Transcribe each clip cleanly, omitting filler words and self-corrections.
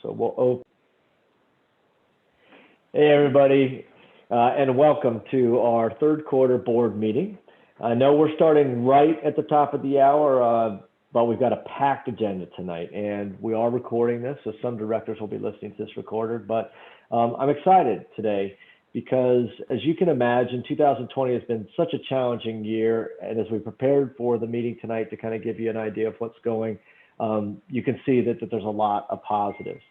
So we'll open. Hey, everybody, and welcome to our third quarter board meeting. I know we're starting right at the top of the hour, but we've got a packed agenda tonight, and we are recording this, so some directors will be listening to this recorded, but I'm excited today because, as you can imagine, 2020 has been such a challenging year, and as we prepared for the meeting tonight to kind of give you an idea of what's going, you can see that there's a lot of positives.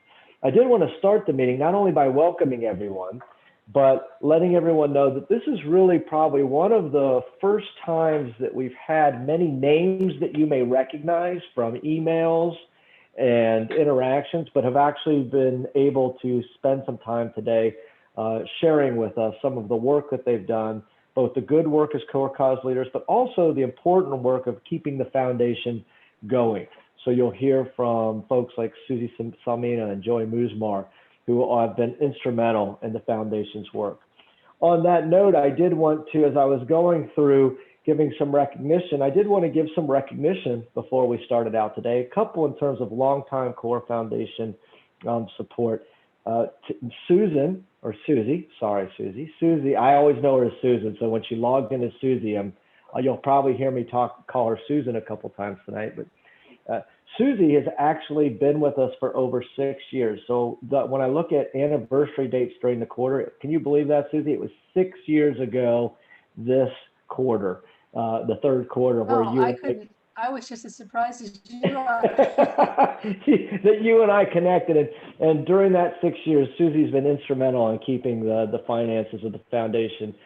I did want to start the meeting not only by welcoming everyone, but letting everyone know that this is really probably one of the first times that we've had many names that you may recognize from emails and interactions, but have actually been able to spend some time today sharing with us some of the work that they've done, both the good work as CORE Causes leaders, but also the important work of keeping the foundation going. So you'll hear from folks like Susie Salmina and Joey Musmar, who have been instrumental in the foundation's work. On that note, I did want to, as I was going through giving some recognition, I did want to give some recognition before we started out today, a couple in terms of longtime CORE Foundation support. Susie, I always know her as Susan, so when she logged in as Susie, you'll probably hear me call her Susan a couple times tonight, but Susie has actually been with us for over 6 years. So when I look at anniversary dates during the quarter, can you believe that, Susie? It was 6 years ago this quarter, the third quarter, where I was just as surprised as you are. that you and I connected. And during that 6 years, Susie's been instrumental in keeping the finances of the foundation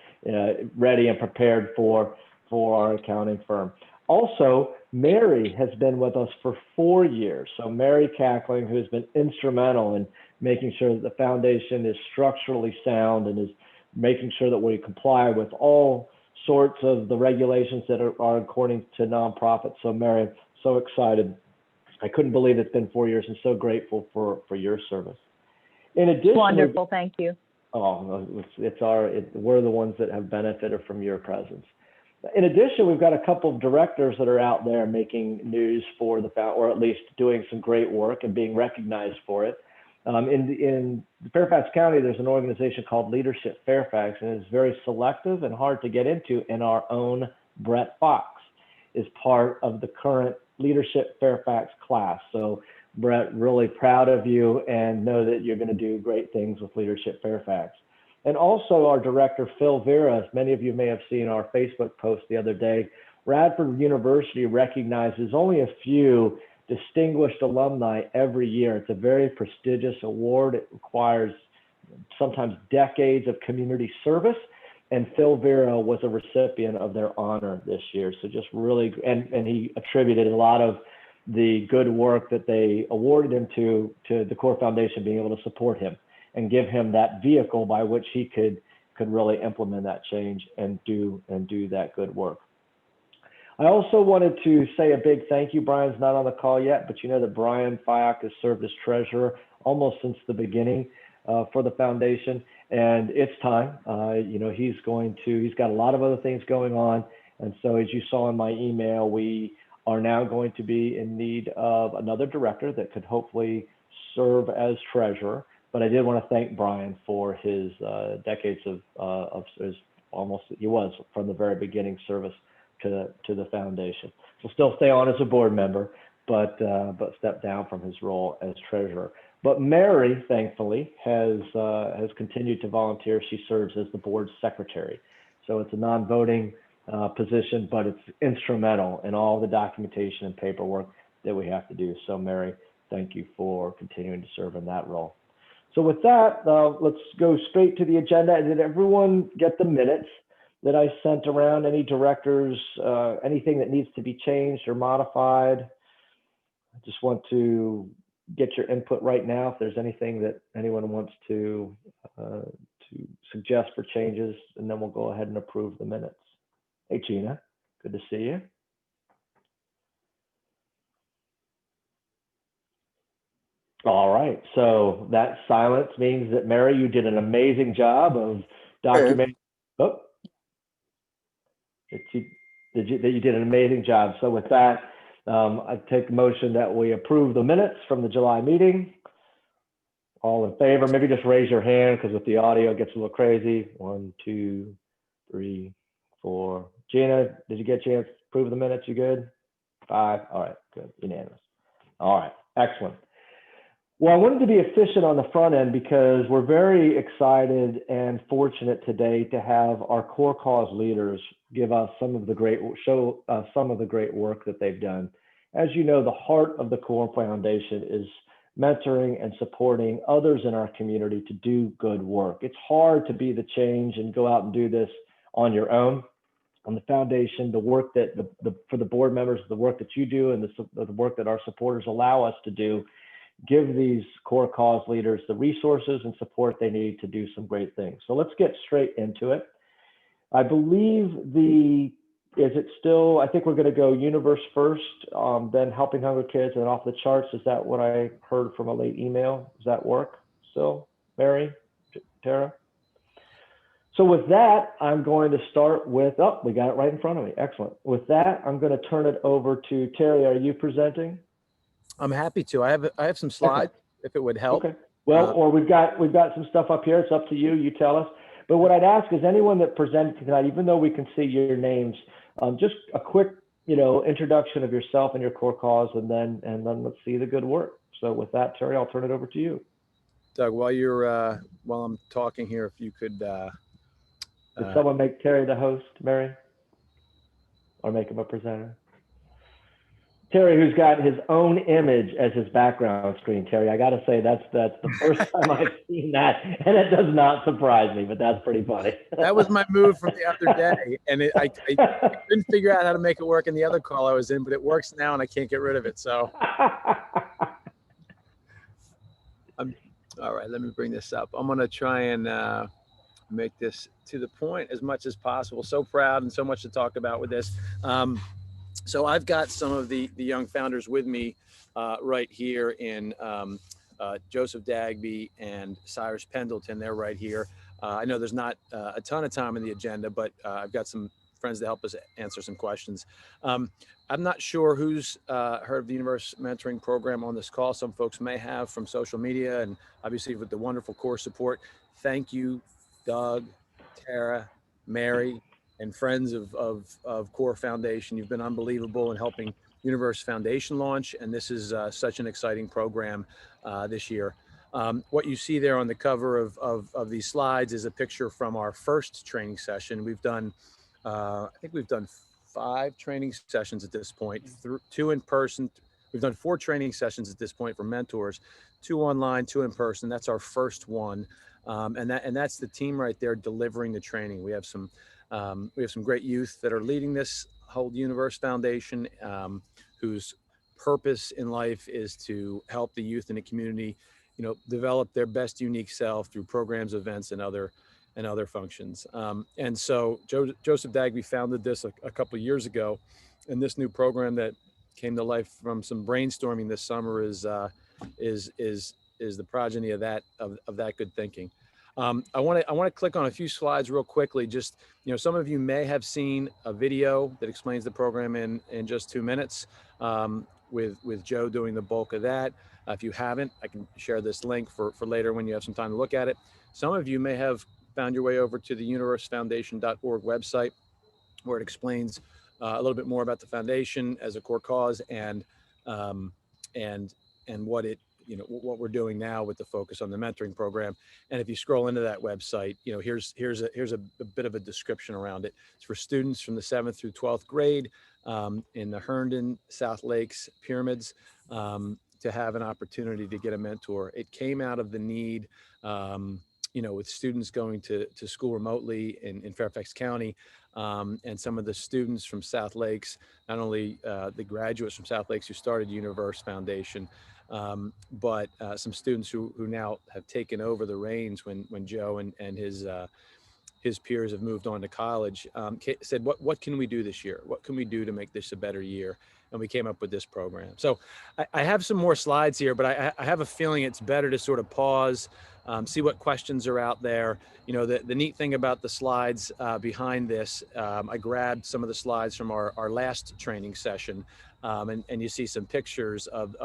ready and prepared for our accounting firm. Also, Mary has been with us for 4 years. So Mary Cackling, who has been instrumental in making sure that the foundation is structurally sound and is making sure that we comply with all sorts of the regulations that are according to nonprofits. So Mary, so excited. I couldn't believe it's been 4 years and so grateful for your service. In addition, wonderful, thank you. Oh, we're the ones that have benefited from your presence. In addition, we've got a couple of directors that are out there making news for or at least doing some great work and being recognized for it. In Fairfax County, there's an organization called Leadership Fairfax, and it's very selective and hard to get into. And our own Brett Fox is part of the current Leadership Fairfax class. So Brett, really proud of you and know that you're going to do great things with Leadership Fairfax. And also our director, Phil Vera, many of you may have seen our Facebook post the other day. Radford University recognizes only a few distinguished alumni every year. It's a very prestigious award. It requires sometimes decades of community service. And Phil Vera was a recipient of their honor this year. So just really, and he attributed a lot of the good work that they awarded him to the CORE Foundation being able to support him and give him that vehicle by which he could really implement that change and do that good work. I also wanted to say a big thank you. Brian's not on the call yet, but you know that Brian Fyock has served as treasurer almost since the beginning for the foundation, and it's time. He's got a lot of other things going on, and so as you saw in my email, we are now going to be in need of another director that could hopefully serve as treasurer. But I did want to thank Brian for his decades of his he was from the very beginning service to the foundation. He'll still stay on as a board member, but step down from his role as treasurer. But Mary, thankfully, has continued to volunteer. She serves as the board secretary. So it's a non-voting position, but it's instrumental in all the documentation and paperwork that we have to do. So Mary, thank you for continuing to serve in that role. So with that, let's go straight to the agenda. Did everyone get the minutes that I sent around? Any directors, anything that needs to be changed or modified? I just want to get your input right now. If there's anything that anyone wants to suggest for changes, and then we'll go ahead and approve the minutes. Hey, Gina, good to see you. All right, so that silence means that Mary, you did an amazing job of documenting. Oh, that you did an amazing job. So with that, I take the motion that we approve the minutes from the July meeting. All in favor? Maybe just raise your hand because with the audio it gets a little crazy. 1, 2, 3, 4. Gina, did you get a chance to approve the minutes? You good? 5. All right, good. Unanimous. All right, excellent. Well, I wanted to be efficient on the front end because we're very excited and fortunate today to have our core cause leaders give us some of the great work that they've done. As you know, the heart of the CORE Foundation is mentoring and supporting others in our community to do good work. It's hard to be the change and go out and do this on your own. On the foundation, the work that for the board members, the work that you do and the work that our supporters allow us to do, give these core cause leaders the resources and support they need to do some great things. So let's get straight into it. I believe I think we're going to go Universe first, then Helping Hungry Kids, and off the charts. Is that what I heard from a late email? Does that work still, Mary, Tara? So with that, I'm going to start with, we got it right in front of me. Excellent. With that, I'm going to turn it over to Terry. Are you presenting? I'm happy to. I have some slides, if it would help. Okay. Well, or we've got some stuff up here. It's up to you. You tell us. But what I'd ask is anyone that presented tonight, even though we can see your names, just a quick, introduction of yourself and your core cause, and then let's see the good work. So with that, Terry, I'll turn it over to you. Doug, while I'm talking here, if you could. Did someone make Terry the host, Mary, or make him a presenter? Terry, who's got his own image as his background screen. Terry, I got to say that's the first time I've seen that, and it does not surprise me, but that's pretty funny. That was my move from the other day, and I couldn't figure out how to make it work in the other call I was in, but it works now, and I can't get rid of it. So, all right, let me bring this up. I'm going to try and make this to the point as much as possible. So proud and so much to talk about with this. So I've got some of the young founders with me right here in Joseph Dagby and Cyrus Pendleton. They're right here. I know there's not a ton of time in the agenda, but I've got some friends to help us answer some questions. I'm not sure who's heard of the Universe Mentoring Program on this call. Some folks may have from social media, and obviously with the wonderful core support. Thank you, Doug, Tara, Mary, and friends of CORE Foundation. You've been unbelievable in helping Universe Foundation launch, and this is such an exciting program this year. What you see there on the cover of these slides is a picture from our first training session. We've done, I think we've done 5 training sessions at this point, 2 in person. We've done 4 training sessions at this point for mentors, 2 online, 2 in person. That's our first one, and that's the team right there delivering the training. We have some great youth that are leading this whole Universe Foundation, whose purpose in life is to help the youth in the community, develop their best unique self through programs, events, and other functions. And so Joseph Dagby founded this a couple of years ago, and this new program that came to life from some brainstorming this summer is the progeny of that good thinking. I want to click on a few slides real quickly. Just, some of you may have seen a video that explains the program in just 2 minutes, with Joe doing the bulk of that. If you haven't, I can share this link for later when you have some time to look at it. Some of you may have found your way over to the universefoundation.org website, where it explains a little bit more about the foundation as a core cause and what it, what we're doing now with the focus on the mentoring program. And if you scroll into that website, here's a bit of a description around it. It's for students from the 7th through 12th grade in the Herndon, South Lakes pyramids, to have an opportunity to get a mentor. It came out of the need, with students going to school remotely in Fairfax County, and some of the students from South Lakes, not only the graduates from South Lakes who started Universe Foundation, but some students who now have taken over the reins when Joe and his peers have moved on to college, said, what can we do this year? What can we do to make this a better year? And we came up with this program. So I have some more slides here, but I have a feeling it's better to sort of pause, see what questions are out there. The neat thing about the slides behind this, I grabbed some of the slides from our last training session, And you see some pictures of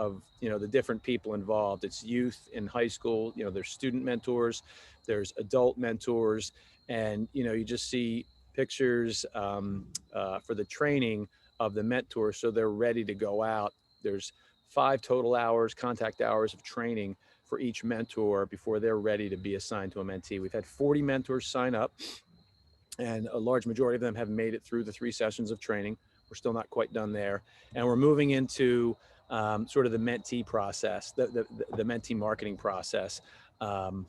the different people involved. It's youth in high school, there's student mentors, there's adult mentors, and you just see pictures for the training of the mentors, so they're ready to go out. There's 5 total hours, contact hours of training for each mentor before they're ready to be assigned to a mentee. We've had 40 mentors sign up, and a large majority of them have made it through the 3 sessions of training. We're still not quite done there, and we're moving into sort of the mentee process, the mentee marketing process. And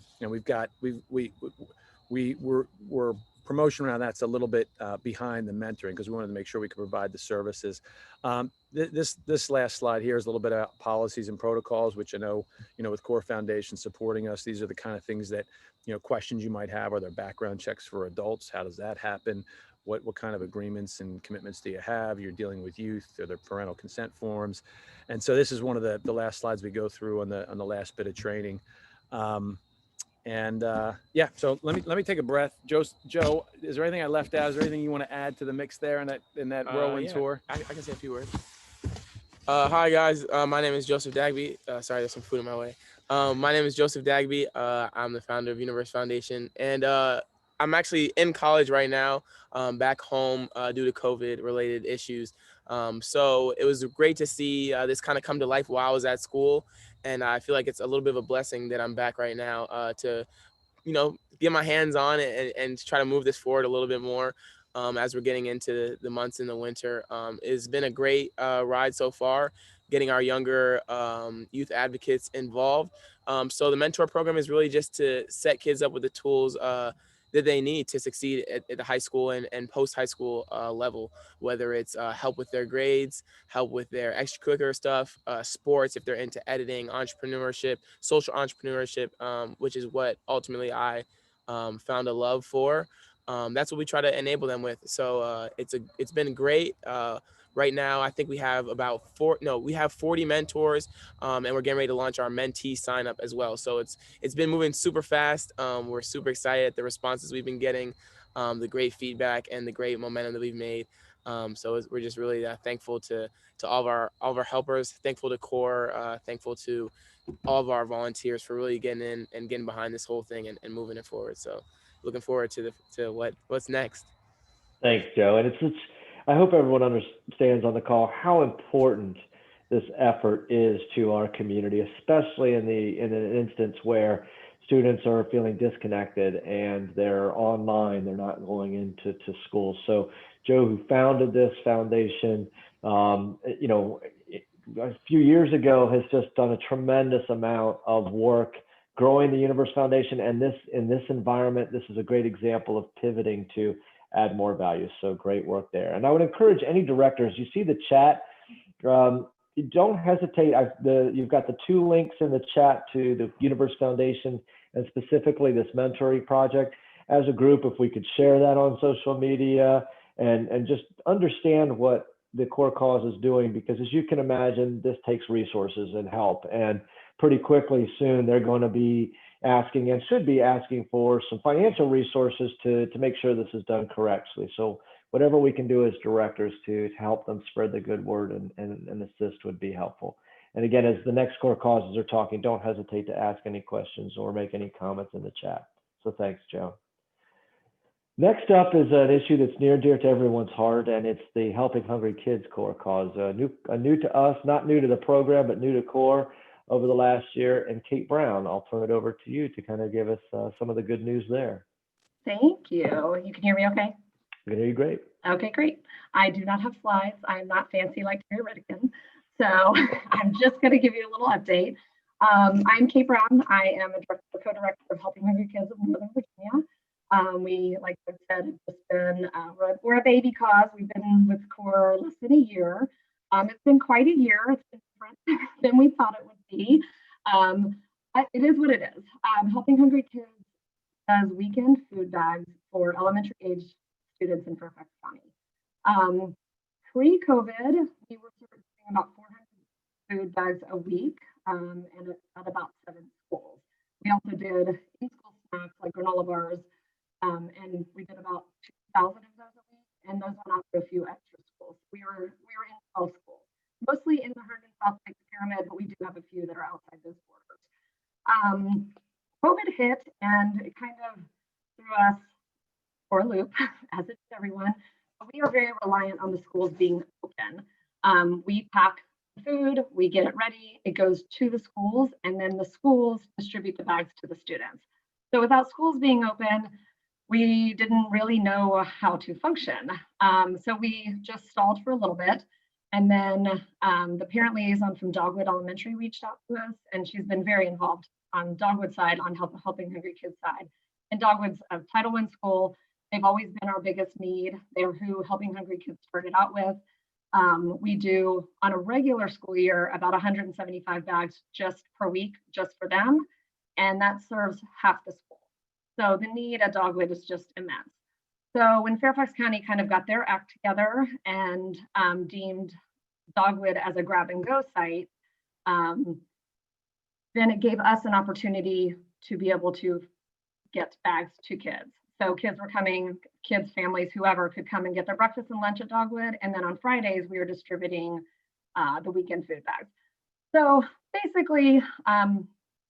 we're promotion around that's a little bit behind the mentoring, because we wanted to make sure we could provide the services. This last slide here is a little bit about policies and protocols, which I know, with CORE Foundation supporting us, these are the kind of things that, questions you might have. Are there background checks for adults? How does that happen? What kind of agreements and commitments do you have? You're dealing with youth. Are there parental consent forms? And so this is one of the last slides we go through on the last bit of training. Yeah, so let me take a breath. Joe, is there anything I left out? Is there anything you want to add to the mix there in that whirlwind tour? I can say a few words. Hi guys, my name is Joseph Dagby. Sorry, there's some food in my way. My name is Joseph Dagby. I'm the founder of Universe Foundation, and I'm actually in college right now, back home due to COVID-related issues. So it was great to see this kind of come to life while I was at school, and I feel like it's a little bit of a blessing that I'm back right now to get my hands on it and try to move this forward a little bit more as we're getting into the months in the winter. It's been a great ride so far, getting our younger youth advocates involved. So the mentor program is really just to set kids up with the tools that they need to succeed at the high school and post-high school level, whether it's help with their grades, help with their extracurricular stuff, sports, if they're into editing, entrepreneurship, social entrepreneurship, which is what ultimately I found a love for. That's what we try to enable them with. So it's been great. Right now, I think we have we have 40 mentors, and we're getting ready to launch our mentee sign up as well. So it's been moving super fast. We're super excited at the responses we've been getting, the great feedback and the great momentum that we've made. We're just really thankful to all of our helpers, thankful to CORE, thankful to all of our volunteers for really getting in and getting behind this whole thing and moving it forward. So looking forward to what's next. Thanks, Joe. And I hope everyone understands on the call how important this effort is to our community, especially in an instance where students are feeling disconnected and they're online, they're not going into school. So Joe, who founded this foundation, a few years ago, has just done a tremendous amount of work growing the Universe Foundation. And in this environment, this is a great example of pivoting to add more value. So great work there. And I would encourage any directors, you see the chat, don't hesitate. You've got the 2 links in the chat to the Universe Foundation and specifically this mentoring project. As a group, if we could share that on social media and just understand what the CORE Cause is doing, because as you can imagine, this takes resources and help. And pretty quickly soon, they're going to be asking and should be asking for some financial resources to make sure this is done correctly. So whatever we can do as directors to help them spread the good word and assist would be helpful. And again, as the next CORE Causes are talking, don't hesitate to ask any questions or make any comments in the chat. So thanks, Joe. Next up is an issue that's near and dear to everyone's heart, and it's the Helping Hungry Kids CORE Cause. New to us, not new to the program, but new to CORE over the last year. And Kate Brown, I'll turn it over to you to kind of give us some of the good news there. Thank you. You can hear me okay? I can hear you great. Okay, great. I do not have slides. I'm not fancy like Terry Redican. So I'm just going to give you a little update. I'm Kate Brown. I am a co-director of Helping Hungry Kids of Northern Virginia. We, like I said, have just been, we're a baby cause. We've been with CORE less than a year. It's been quite a year. It's been different than we thought it would be. But it is what it is. Helping Hungry Kids does weekend food bags for elementary age students in Fairfax County. Pre-COVID, we were doing about 400 food bags a week and at about 7 schools. We also did in-school snacks like granola bars, and we did about 2,000 of those a week, and those went out to a few extra schools. We were in 12 schools. mostly in the Hearn and South Lake Pyramid, but we do have a few that are outside those borders. COVID hit and it kind of threw us for a loop, as it did everyone. But we are very reliant on the schools being open. We pack food, we get it ready, it goes to the schools, and then the schools distribute the bags to the students. So without schools being open, we didn't really know how to function. So we just stalled for a little bit. And then the parent liaison from Dogwood Elementary reached out to us, and she's been very involved on Dogwood side, on Helping Hungry Kids side. And Dogwood's a Title I school. They've always been our biggest need. They're who Helping Hungry Kids started out with. We do on a regular school year about 175 bags just per week, just for them. And that serves half the school. So the need at Dogwood is just immense. So when Fairfax County kind of got their act together and deemed Dogwood as a grab and go site, then it gave us an opportunity to be able to get bags to kids. So kids were coming, kids, families, whoever could come and get their breakfast and lunch at Dogwood. And then on Fridays, we were distributing the weekend food bags. So basically,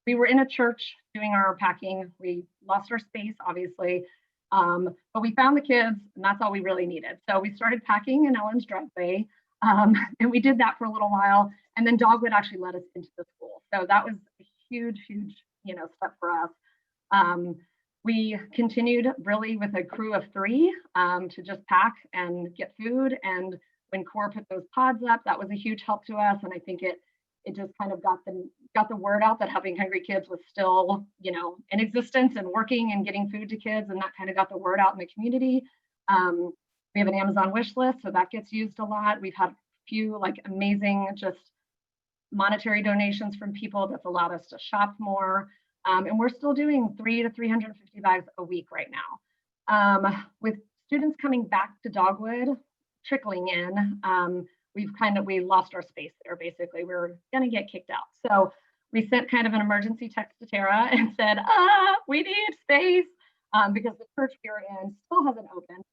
we were in a church doing our packing. We lost our space, obviously, but we found the kids, and that's all we really needed. So we started packing in Ellen's driveway, and we did that for a little while. And then Dogwood actually let us into the school. So that was a huge, huge, step for us. We continued really with a crew of 3 to just pack and get food. And when CORE put those pods up, that was a huge help to us. And I think it just kind of got the word out that Helping Hungry Kids was still, in existence and working and getting food to kids. And that kind of got the word out in the community. We have an Amazon wish list, so that gets used a lot. We've had a few amazing just monetary donations from people that's allowed us to shop more. And we're still doing 300 to 350 bags a week right now. With students coming back to Dogwood, trickling in, we lost our space there. Basically, we were going to get kicked out. So we sent kind of an emergency text to Tara and said, we need space because the church we were in still hasn't opened.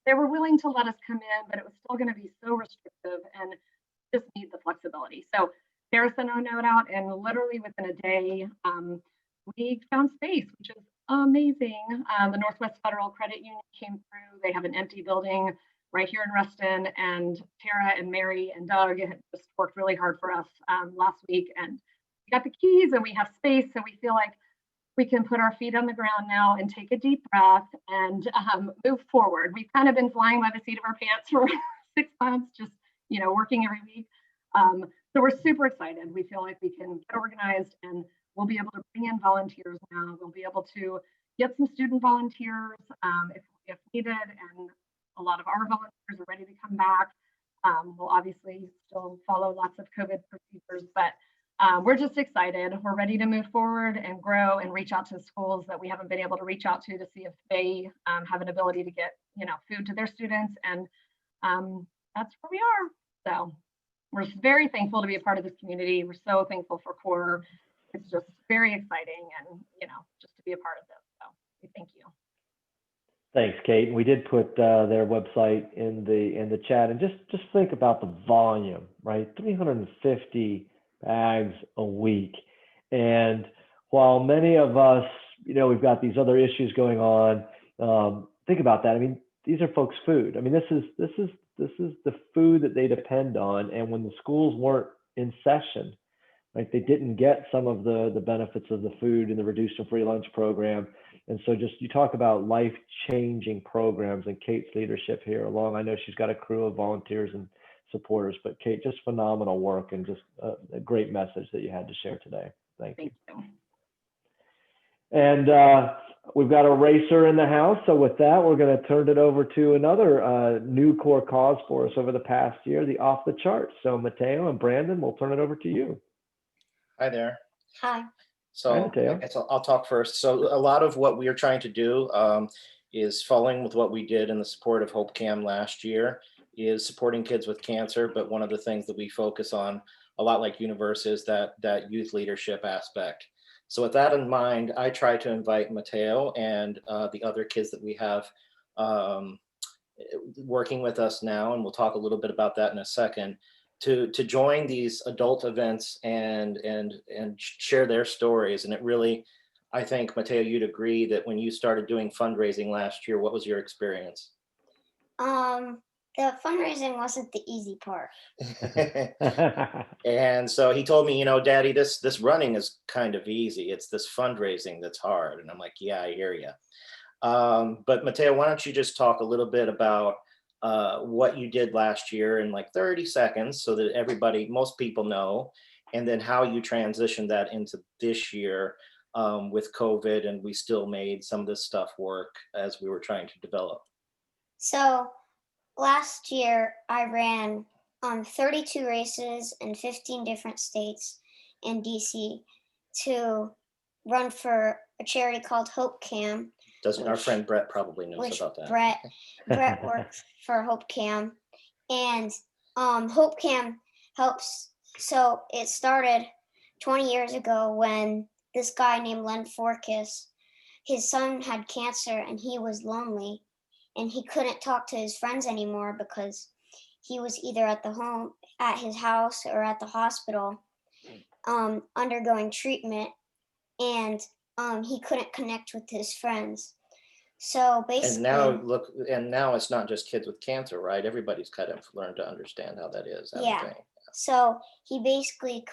They were willing to let us come in, but it was still going to be so restrictive and just need the flexibility. So Tara sent a note out, and literally within a day, we found space, which is amazing. The Northwest Federal Credit Union came through. They have an empty building right here in Reston, and Tara and Mary and Doug had just worked really hard for us last week, and we got the keys and we have space, so we feel like we can put our feet on the ground now and take a deep breath and move forward. We've kind of been flying by the seat of our pants for 6 months, just working every week. So we're super excited. We feel like we can get organized, and we'll be able to bring in volunteers now. We'll be able to get some student volunteers if needed, and a lot of our volunteers are ready to come back. We'll obviously still follow lots of COVID procedures, but we're just excited. We're ready to move forward and grow and reach out to schools that we haven't been able to reach out to see if they have an ability to get food to their students, and that's where we are. So we're very thankful to be a part of this community. We're so thankful for CORE. It's just very exciting, and just to be a part of this. So we thank you. Thanks, Kate. We did put their website in the chat, and just think about the volume, right? 350 bags a week. And while many of us, we've got these other issues going on, think about that. I mean, these are folks' food. I mean, this is the food that they depend on. And when the schools weren't in session, right, they didn't get some of the benefits of the food and the reduced and free lunch program. And so just, you talk about life-changing programs and Kate's leadership here along. I know she's got a crew of volunteers and supporters, but Kate, just phenomenal work and just a great message that you had to share today. Thank you. And we've got a racer in the house. So with that, we're going to turn it over to another new core cause for us over the past year, the Off the Charts. So Mateo and Brandon, we'll turn it over to you. Hi there. Hi. So Hi, Mateo. I guess I'll talk first. So a lot of what we are trying to do is following with what we did in the support of Hope Cam last year, is supporting kids with cancer. But one of the things that we focus on a lot like Universe is that youth leadership aspect. So with that in mind, I try to invite Mateo and the other kids that we have working with us now, and we'll talk a little bit about that in a second, to join these adult events and share their stories. And it really, I think, Mateo, you'd agree that when you started doing fundraising last year, what was your experience? The fundraising wasn't the easy part. And so he told me, Daddy, this running is kind of easy. It's this fundraising that's hard. And I'm like, yeah, I hear you. But Mateo, why don't you just talk a little bit about what you did last year in like 30 seconds so that most people know, and then how you transitioned that into this year with COVID, and we still made some of this stuff work as we were trying to develop. So last year I ran 32 races in 15 different states in DC to run for a charity called Hope Cam. Doesn't our friend Brett probably knows about that? Brett works for Hope Cam, and Hope Cam helps. So it started 20 years ago when this guy named Len Forkas, his son had cancer and he was lonely, and he couldn't talk to his friends anymore because he was either at his house or at the hospital undergoing treatment, and he couldn't connect with his friends. So basically, and now it's not just kids with cancer, right? Everybody's kind of learned to understand how that is. Yeah. So he basically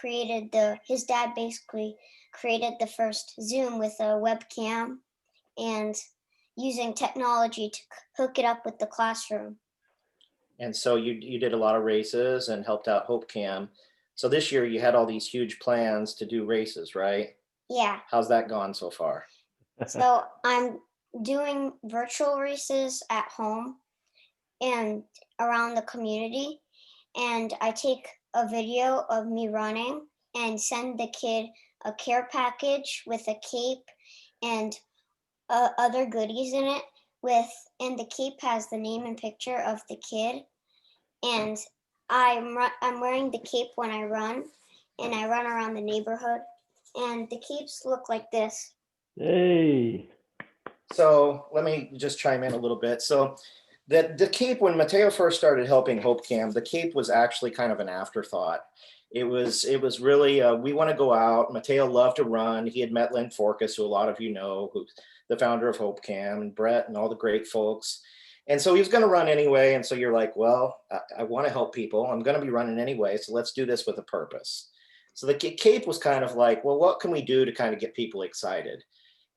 his dad basically created the first Zoom with a webcam and using technology to hook it up with the classroom. And so you did a lot of races and helped out Hope Cam. So this year you had all these huge plans to do races, right? Yeah. How's that gone so far? So I'm doing virtual races at home and around the community, and I take a video of me running and send the kid a care package with a cape and other goodies in it and the cape has the name and picture of the kid, and I'm wearing the cape when I run, and I run around the neighborhood, and the capes look like this. Hey. So let me just chime in a little bit. So the cape, when Mateo first started helping Hope Cam, the cape was actually kind of an afterthought. It was really, we want to go out. Mateo loved to run. He had met Len Forkas, who a lot of you know, who's the founder of Hope Cam, and Brett and all the great folks. And so he was going to run anyway. And so you're like, well, I want to help people. I'm going to be running anyway. So let's do this with a purpose. So the cape was kind of like, well, what can we do to kind of get people excited?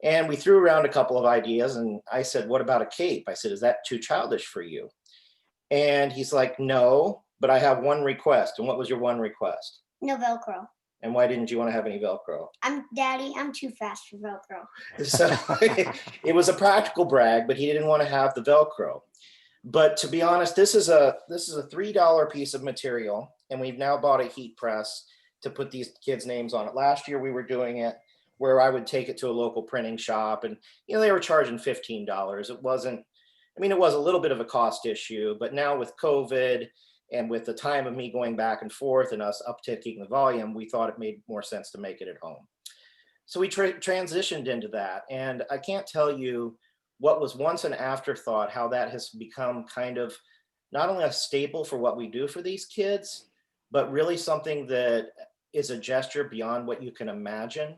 And we threw around a couple of ideas, and I said, what about a cape? I said, is that too childish for you? And he's like, no, but I have one request. And what was your one request? No Velcro. And why didn't you want to have any Velcro? Daddy, I'm too fast for Velcro. So it was a practical brag, but he didn't want to have the Velcro. But to be honest, this is a $3 piece of material, and we've now bought a heat press to put these kids' names on it. Last year we were doing it where I would take it to a local printing shop, and they were charging $15. It wasn't, it was a little bit of a cost issue, but now with COVID and with the time of me going back and forth and us upticking the volume, we thought it made more sense to make it at home. So we transitioned into that, and I can't tell you what was once an afterthought, how that has become kind of not only a staple for what we do for these kids, but really something that is a gesture beyond what you can imagine.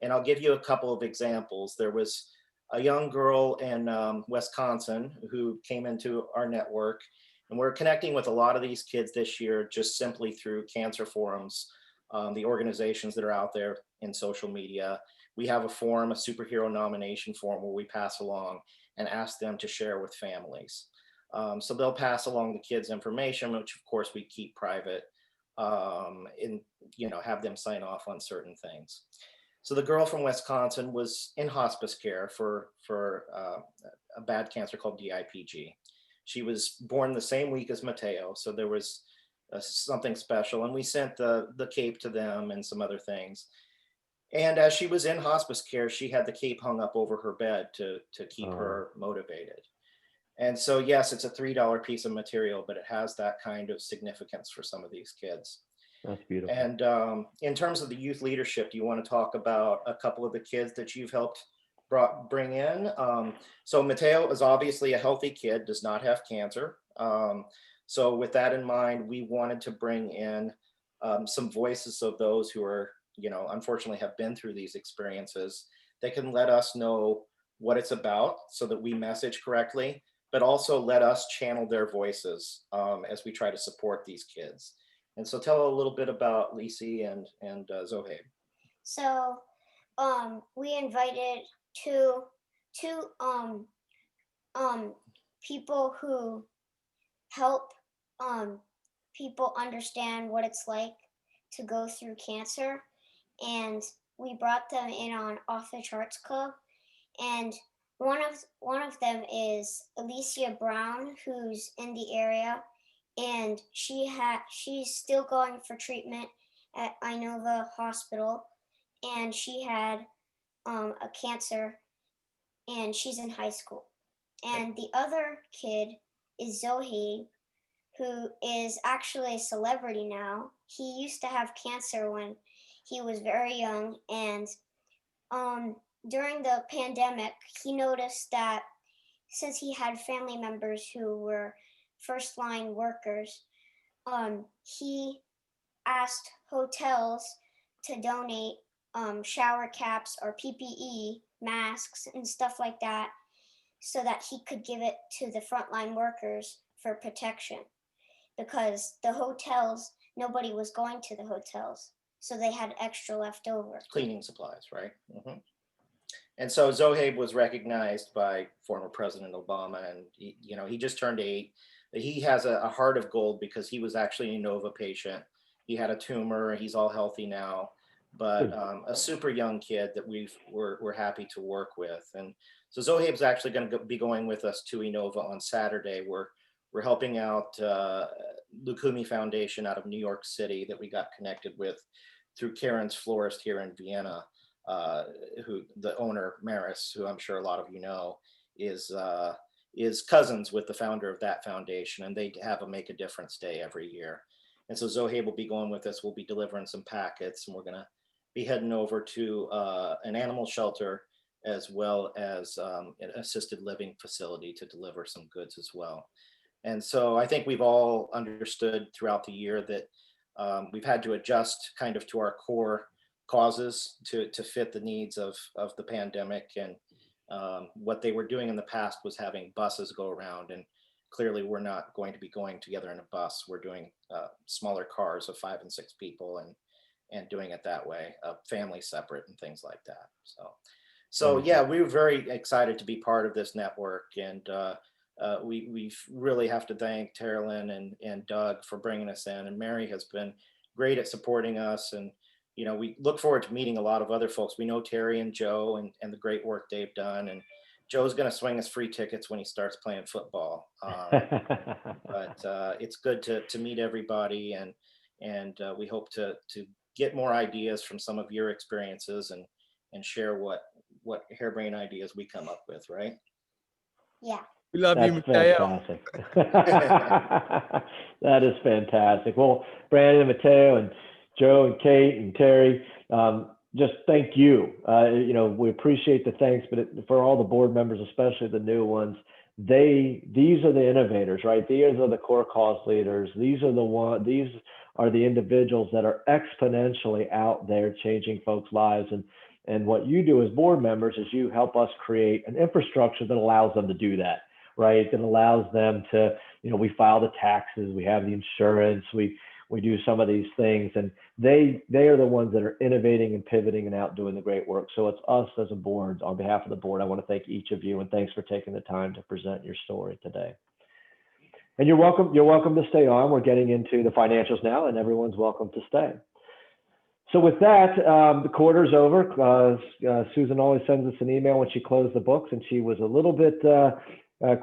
And I'll give you a couple of examples. There was a young girl in Wisconsin who came into our network, and we're connecting with a lot of these kids this year just simply through cancer forums, the organizations that are out there in social media. We have a forum, a superhero nomination form, where we pass along and ask them to share with families. So they'll pass along the kids' information, which of course we keep private, and have them sign off on certain things. So the girl from Wisconsin was in hospice care for a bad cancer called DIPG. She was born the same week as Mateo, so there was something special, and we sent the cape to them and some other things. And as she was in hospice care, she had the cape hung up over her bed to keep her motivated. And so, yes, it's a $3 piece of material, but it has that kind of significance for some of these kids. That's beautiful. And in terms of the youth leadership, do you want to talk about a couple of the kids that you've helped bring in? So Mateo is obviously a healthy kid, does not have cancer. So with that in mind, we wanted to bring in some voices of those who are, unfortunately have been through these experiences that can let us know what it's about so that we message correctly, but also let us channel their voices as we try to support these kids. And so tell a little bit about Lisi and Zohaib. So we invited two people who help people understand what it's like to go through cancer, and we brought them in on Off the Charts Club. And one of them is Alicia Brown, who's in the area, and she's still going for treatment at Inova Hospital, and she had a cancer, and she's in high school. And the other kid is Zohaib, who is actually a celebrity now. He used to have cancer when he was very young, and during the pandemic, he noticed that since he had family members who were first line workers, he asked hotels to donate shower caps or PPE, masks, and stuff like that, so that he could give it to the frontline workers for protection. Because the hotels, nobody was going to the hotels, so they had extra left over. Cleaning supplies, right? Mm-hmm. And so Zohaib was recognized by former President Obama, and he just turned 8. He has a heart of gold because he was actually a Nova patient. He had a tumor. He's all healthy now, but a super young kid that we're happy to work with. And so Zohaib's actually going to be going with us to Inova on Saturday. We're helping out Lukumi Foundation out of New York City that we got connected with through Karen's Florist here in Vienna. Who the owner, Maris, who I'm sure a lot of you know, is cousins with the founder of that foundation, and they have a Make a Difference Day every year. And so Zohaib will be going with us. We'll be delivering some packets, and we're going to be heading over to an animal shelter as well as an assisted living facility to deliver some goods as well. And so I think we've all understood throughout the year that we've had to adjust kind of to our core causes to fit the needs of the pandemic. And what they were doing in the past was having buses go around, and clearly we're not going to be going together in a bus. We're doing smaller cars of 5 and 6 people and doing it that way, family separate and things like that. So yeah, we were very excited to be part of this network, and we really have to thank Terilyn and Doug for bringing us in, and Mary has been great at supporting us. And we look forward to meeting a lot of other folks. We know Terry and Joe and the great work they've done. And Joe's going to swing us free tickets when he starts playing football. But it's good to meet everybody. And we hope to get more ideas from some of your experiences and share what harebrained ideas we come up with, right? Yeah. We love you, That's Mateo. fantastic. That is fantastic. Well, Brandon, Mateo, and Joe and Kate and Terry, just thank you. We appreciate the thanks, but for all the board members, especially the new ones, these are the innovators, right? These are the core cause leaders. These are the individuals that are exponentially out there changing folks' lives. And what you do as board members is you help us create an infrastructure that allows them to do that, right? That allows them to, we file the taxes, we have the insurance, we do some of these things, and they are the ones that are innovating and pivoting and out doing the great work. So it's us as a board. On behalf of the board, I want to thank each of you, and thanks for taking the time to present your story today. And you're welcome to stay on. We're getting into the financials now, and everyone's welcome to stay. So with that, the quarter's over. Susan always sends us an email when she closed the books, and she was a little bit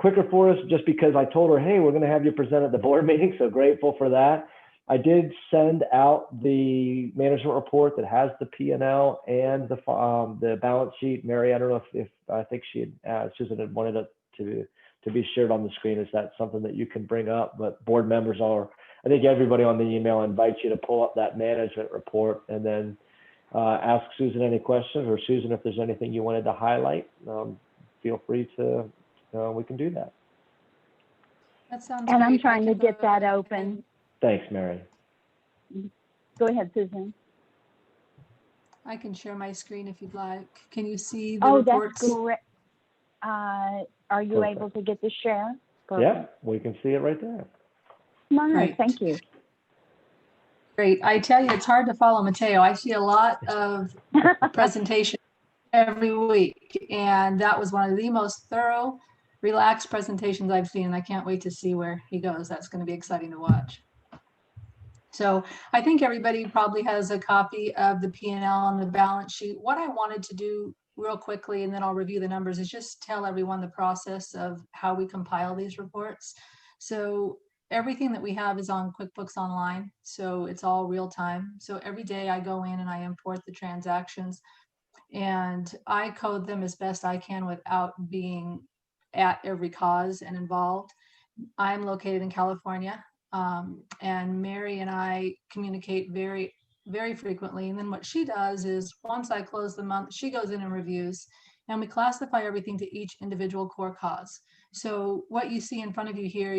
quicker for us just because I told her, hey, we're going to have you present at the board meeting. So grateful for that. I did send out the management report that has the P&L and the balance sheet. Mary, I don't know if I think Susan had wanted it to be shared on the screen. Is that something that you can bring up? But board members I think everybody on the email invites you to pull up that management report and then ask Susan any questions, or Susan, if there's anything you wanted to highlight, feel free to, we can do that. That sounds And I'm great. I trying to can get go that ahead open. Thanks, Mary. Go ahead, Susan. I can share my screen if you'd like. Can you see the Oh, that's reports? great. Are you Perfect. able to get the share? Yeah, we can see it right there. Nice, Great. thank you. Great. I tell you, it's hard to follow Mateo. I see a lot of presentations every week, and that was one of the most thorough, relaxed presentations I've seen. I can't wait to see where he goes. That's going to be exciting to watch. So I think everybody probably has a copy of the P&L and the balance sheet. What I wanted to do real quickly, and then I'll review the numbers, is just tell everyone the process of how we compile these reports. So everything that we have is on QuickBooks Online, so it's all real time. So every day I go in and I import the transactions, and I code them as best I can without being at every cause and involved. I'm located in California, and Mary and I communicate very, very frequently. And then what she does is once I close the month, she goes in and reviews, and we classify everything to each individual core cause. So what you see in front of you here,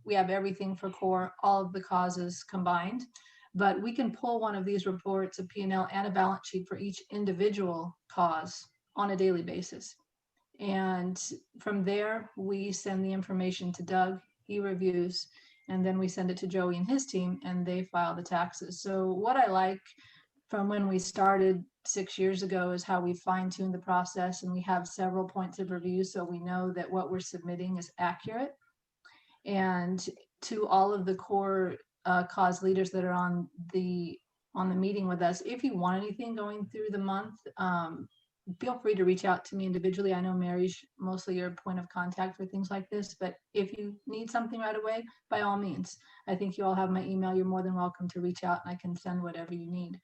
we have everything for core, all of the causes combined, but we can pull one of these reports, a P&L and a balance sheet for each individual cause on a daily basis. And from there, we send the information to Doug, he reviews, and then we send it to Joey and his team, and they file the taxes. So what I like from when we started 6 years ago is how we fine-tuned the process, and we have several points of review, so we know that what we're submitting is accurate. And to all of the core cause leaders that are on the meeting with us, if you want anything going through the month, feel free to reach out to me individually. I know Mary's mostly your point of contact for things like this, but if you need something right away, by all means. I think you all have my email. You're more than welcome to reach out, and I can send whatever you need.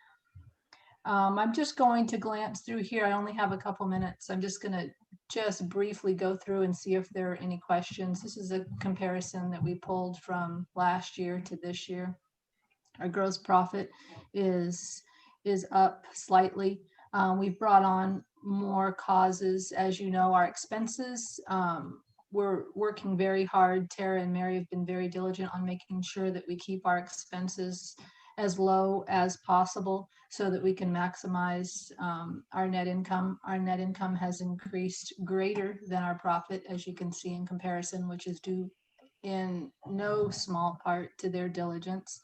I'm just going to glance through here. I only have a couple minutes. I'm just going to just briefly go through and see if there are any questions. This is a comparison that we pulled from last year to this year. Our gross profit is up slightly. We've brought on more causes. As you know, our expenses, we're working very hard. Tara and Mary have been very diligent on making sure that we keep our expenses as low as possible so that we can maximize our net income. Our net income has increased greater than our profit, as you can see in comparison, which is due in no small part to their diligence.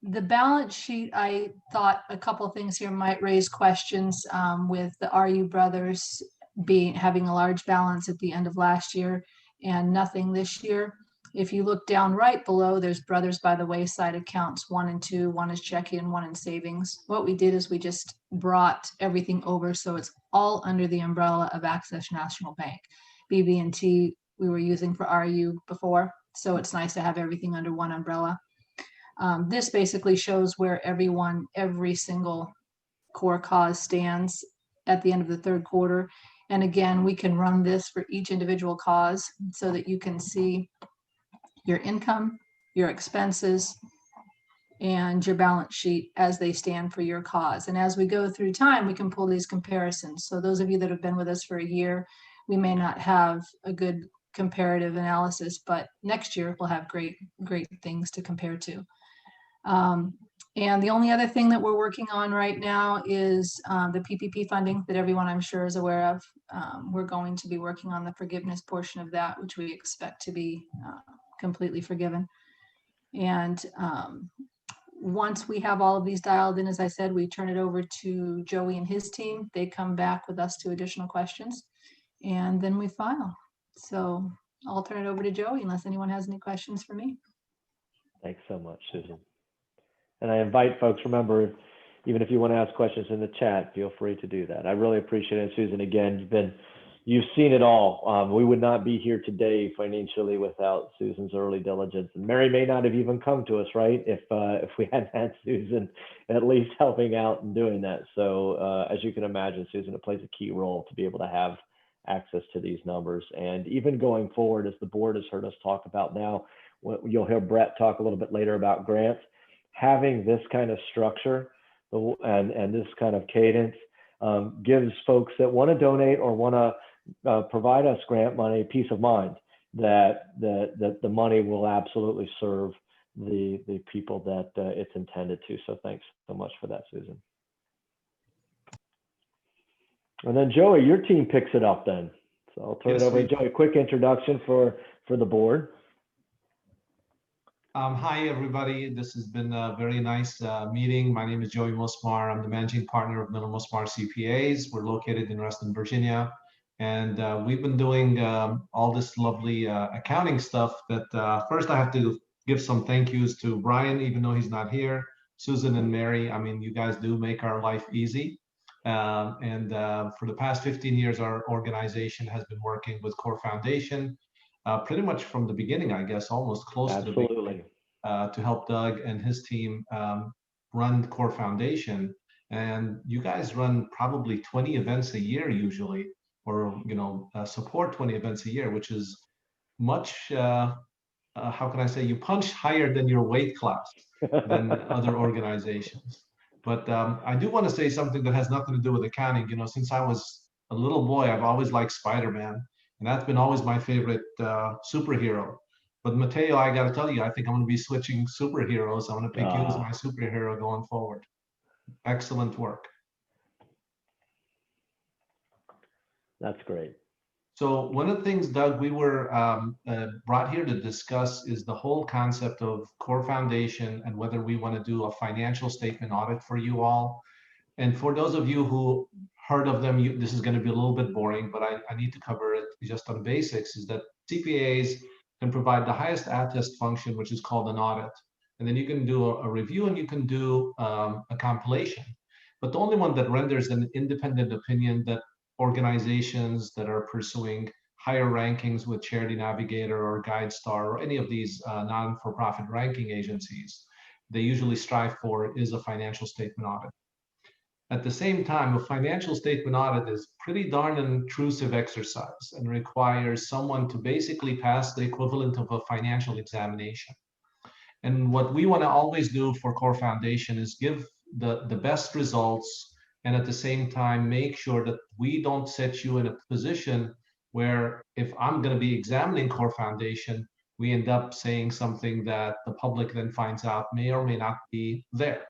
The balance sheet, I thought a couple things here might raise questions with the RU brothers having a large balance at the end of last year and nothing this year. If you look down right below, there's Brothers by the Wayside accounts 1 and 2. One is checking and one in savings. What we did is we just brought everything over, so it's all under the umbrella of Access National Bank. BB&T we were using for RU before, so it's nice to have everything under one umbrella. This basically shows where every single core cause stands at the end of the third quarter. And again, we can run this for each individual cause so that you can see your income, your expenses, and your balance sheet as they stand for your cause. And as we go through time, we can pull these comparisons. So those of you that have been with us for a year, we may not have a good comparative analysis, but next year we'll have great things to compare to. And the only other thing that we're working on right now is the PPP funding that everyone I'm sure is aware of. We're going to be working on the forgiveness portion of that, which we expect to be completely forgiven. And once we have all of these dialed in, as I said, we turn it over to Joey and his team. They come back with us to additional questions, and then we file. So I'll turn it over to Joey unless anyone has any questions for me. Thanks so much, Susan. And I invite folks, remember, even if you want to ask questions in the chat, feel free to do that. I really appreciate it. Susan, again, you've seen it all. We would not be here today financially without Susan's early diligence. And Mary may not have even come to us, right, if we hadn't had Susan at least helping out and doing that. So as you can imagine, Susan, it plays a key role to be able to have access to these numbers. And even going forward, as the board has heard us talk about now, you'll hear Brett talk a little bit later about grants. Having this kind of structure and this kind of cadence gives folks that want to donate or want to provide us grant money peace of mind. that the money will absolutely serve the people that it's intended to. So thanks so much for that, Susan. And then Joey, your team picks it up then. So I'll turn it over to Joey. Quick introduction for the board. Hi, everybody. This has been a very nice meeting. My name is Joey Mosmar. I'm the managing partner of Miller Mosmar CPAs. We're located in Reston, Virginia. And we've been doing all this lovely accounting stuff that first I have to give some thank yous to Brian, even though he's not here, Susan and Mary. I mean, you guys do make our life easy. For the past 15 years, our organization has been working with CORE Foundation pretty much from the beginning, I guess, almost close to the beginning, to help Doug and his team run CORE Foundation. And you guys run probably 20 events a year usually, or support 20 events a year, which is much, how can I say, you punch higher than your weight class than other organizations. But I do want to say something that has nothing to do with accounting. Since I was a little boy, I've always liked Spider-Man. And that's been always my favorite superhero. But Mateo, I got to tell you, I think I'm going to be switching superheroes. I'm going to pick you as my superhero going forward. Excellent work. That's great. So one of the things, Doug, we were brought here to discuss is the whole concept of CORE Foundation and whether we want to do a financial statement audit for you all. And for those of you who heard of them, this is going to be a little bit boring, but I need to cover it just on basics, is that CPAs can provide the highest attest function, which is called an audit. And then you can do a review and you can do a compilation. But the only one that renders an independent opinion that organizations that are pursuing higher rankings with Charity Navigator or GuideStar or any of these non-for-profit ranking agencies, they usually strive for is a financial statement audit. At the same time, a financial statement audit is pretty darn intrusive exercise and requires someone to basically pass the equivalent of a financial examination. And what we want to always do for CORE Foundation is give the best results, and at the same time, make sure that we don't set you in a position where if I'm going to be examining CORE Foundation, we end up saying something that the public then finds out may or may not be there.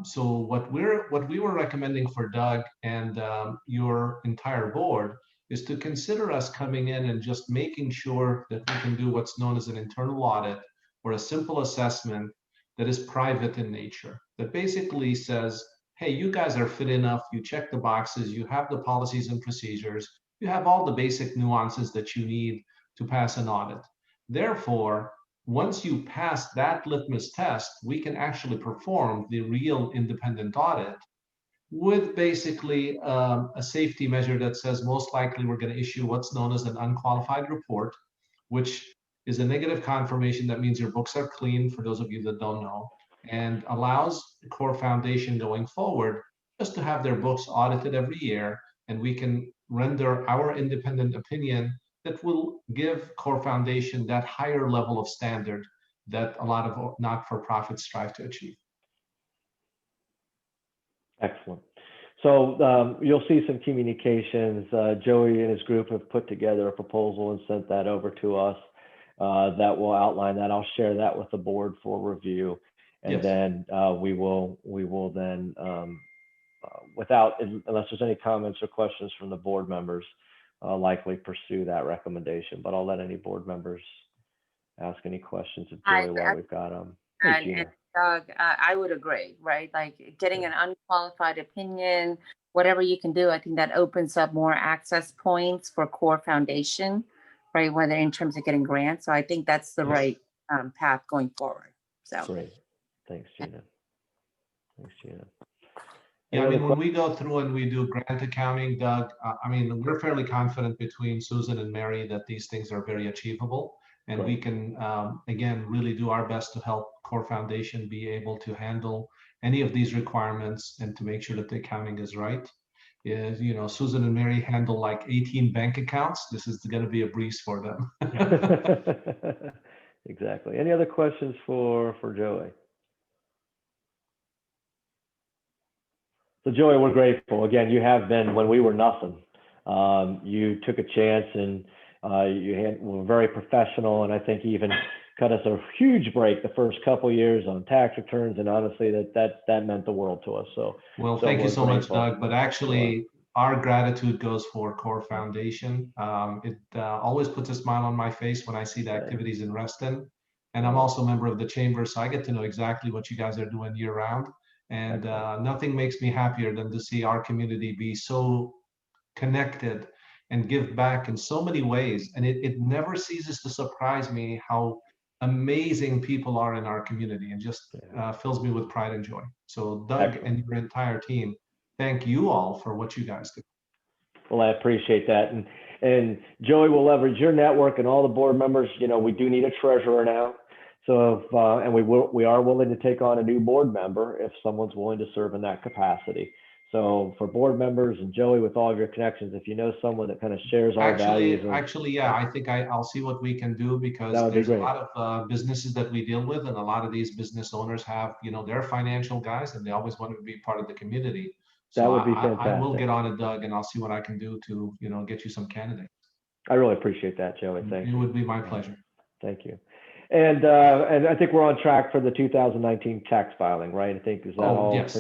So what we were recommending for Doug and your entire board is to consider us coming in and just making sure that we can do what's known as an internal audit or a simple assessment that is private in nature, that basically says, hey, you guys are fit enough, you check the boxes, you have the policies and procedures, you have all the basic nuances that you need to pass an audit. Therefore, once you pass that litmus test, we can actually perform the real independent audit with basically a safety measure that says most likely we're going to issue what's known as an unqualified report, which is a negative confirmation. That means your books are clean, for those of you that don't know, and allows the CORE Foundation going forward just to have their books audited every year, and we can render our independent opinion that will give CORE Foundation that higher level of standard that a lot of not-for-profits strive to achieve. Excellent. So you'll see some communications. Joey and his group have put together a proposal and sent that over to us that will outline that. I'll share that with the board for review. And then we will then, unless there's any comments or questions from the board members, likely pursue that recommendation. But I'll let any board members ask any questions of Joey while we've got them. And Doug, I would agree, right? Like getting an unqualified opinion, whatever you can do, I think that opens up more access points for CORE Foundation, right? Whether in terms of getting grants. So I think that's the right path going forward. So great. Thanks, Gina. Thanks, Gina. Yeah, I mean, when we go through and we do grant accounting, Doug, I mean, we're fairly confident between Susan and Mary that these things are very achievable. And we can, again, really do our best to help CORE Foundation be able to handle any of these requirements and to make sure that the accounting is right. You know, Susan and Mary handle like 18 bank accounts. This is going to be a breeze for them. Exactly. Any other questions for Joey? So Joey, we're grateful. Again, you have been when we were nothing. You took a chance were very professional, and I think even cut us a huge break the first couple years on tax returns, and honestly, that meant the world to us. So, well, thank you we're so much, grateful. Doug. But actually, our gratitude goes for CORE Foundation. It always puts a smile on my face when I see the activities in Reston. And I'm also a member of the chamber, so I get to know exactly what you guys are doing year round. And nothing makes me happier than to see our community be so connected and give back in so many ways. And it never ceases to surprise me how amazing people are in our community, and just fills me with pride and joy. So Doug and your entire team, thank you all for what you guys do. Well, I appreciate that. And Joey will leverage your network and all the board members. You know, we do need a treasurer now. So if, and we are willing to take on a new board member if someone's willing to serve in that capacity. So for board members and Joey, with all of your connections, if you know someone that kind of shares our values. Actually, yeah, I think I'll see what we can do, because there's a lot of businesses that we deal with, and a lot of these business owners have, you know, they're financial guys and they always want to be part of the community. So that would be fantastic. I will get on it, Doug, and I'll see what I can do to, you know, get you some candidates. I really appreciate that, Joey. Thank you. It would be my pleasure. Thank you. And I think we're on track for the 2019 tax filing, right? I think is that all? Yes,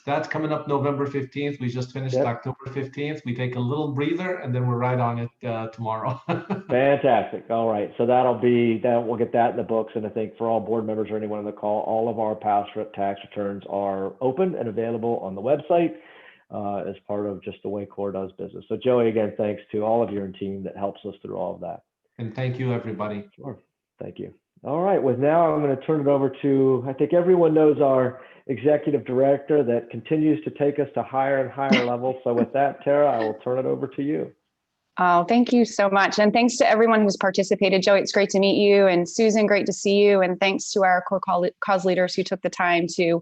that's coming up November 15th. We just finished October 15th. We take a little breather and then we're right on it tomorrow. Fantastic. All right. So we'll get that in the books. And I think for all board members or anyone on the call, all of our past tax returns are open and available on the website as part of just the way CORE does business. So Joey, again, thanks to all of your team that helps us through all of that. And thank you, everybody. Sure. Thank you. All right, well, now I'm going to turn it over to, I think everyone knows our executive director that continues to take us to higher and higher levels. So with that, Tara, I will turn it over to you. Oh, thank you so much. And thanks to everyone who's participated. Joey, it's great to meet you. And Susan, great to see you. And thanks to our CORE Cause leaders who took the time to